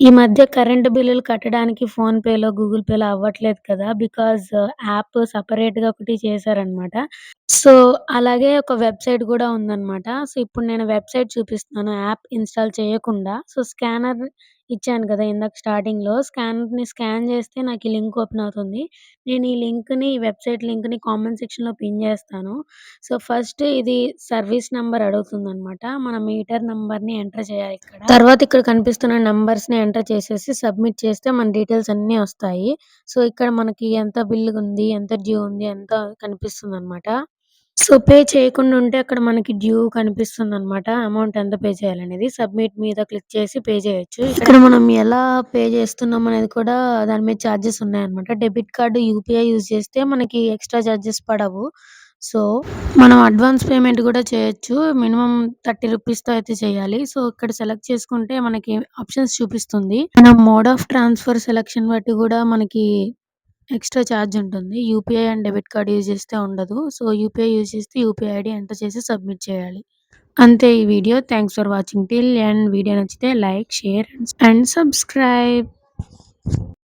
ఈ మధ్య కరెంట్ బిల్లులు కట్టడానికి ఫోన్‌పేలో, గూగుల్ పేలో అవ్వట్లేదు కదా! బికాజ్ యాప్ సెపరేట్‌గా ఒకటి చేశారనమాట. సో, అలాగే ఒక వెబ్‌సైట్ గూడా ఉందనమాట. సో, ఇప్పుడు నేను వెబ్‌సైట్ చూపిస్తున్నాను యాప్ ఇన్‌స్టాల్ చేయకుండా. సో, స్కానర్ ఇచ్చాను కదా! ఇందాక స్టార్టింగ్‌లో స్కానర్‌ని స్కాన్ చేస్తే నాకు ఈ లింక్ ఓపెన్ అవుతుంది. నేను ఈ లింక్‌ని ఈ వెబ్‌సైట్ లింక్‌ని కామెంట్ సెక్షన్‌లో పిన్ చేస్తాను. సో, ఫస్ట్ ఇది సర్వీస్ నంబర్ అడుగుతుందనమాట. మన మీటర్ నంబర్‌ని ఎంటర్ చేయాలి ఇక్కడ. తర్వాత ఇక్కడ కనిపిస్తున్న నంబర్స్‌ని ఎంటర్ చేసేసి సబ్మిట్ చేస్తే మన డీటెయిల్స్ అన్నీ వస్తాయి. సో, ఇక్కడ మనకి ఎంత బిల్ ఉంది, ఎంత డ్యూ ఉంది, ఎంత కనిపిస్తుందనమాట. సో, పే చేయకుండా ఉంటే అక్కడ మనకి డ్యూ కనిపిస్తుందనమాట. అమౌంట్ ఎంత పే చేయాలనేది. సబ్మిట్ మీద క్లిక్ చేసి పే చేయొచ్చు. ఇక్కడ మనం ఎలా పే చేస్తున్నాం అనేది కూడా దాని మీద చార్జెస్ ఉన్నాయన్నమాట. డెబిట్ కార్డ్, యూపీఐ యూజ్ చేస్తే మనకి ఎక్స్‌ట్రా చార్జెస్ పడవు. సో, మనం అడ్వాన్స్ పేమెంట్ కూడా చేయొచ్చు. మినిమమ్ రూ. 30తో అయితే చేయాలి. సో, ఇక్కడ సెలెక్ట్ చేసుకుంటే మనకి ఆప్షన్స్ చూపిస్తుంది. మనం మోడ్ ఆఫ్ ట్రాన్స్‌ఫర్ సెలక్షన్ బట్టి కూడా మనకి ఎక్స్‌ట్రా చార్జ్ ఉంటుంది. UPI and debit card use చేస్తే ఉండదు. సో, యూపీఐ యూజ్ చేస్తే యూపీఐ ఐడీ ఎంటర్ చేసి సబ్మిట్ చేయాలి. అంతే ఈ video. Thanks for watching till end. Video నచ్చితే లైక్, షేర్ అండ్ సబ్స్క్రైబ్.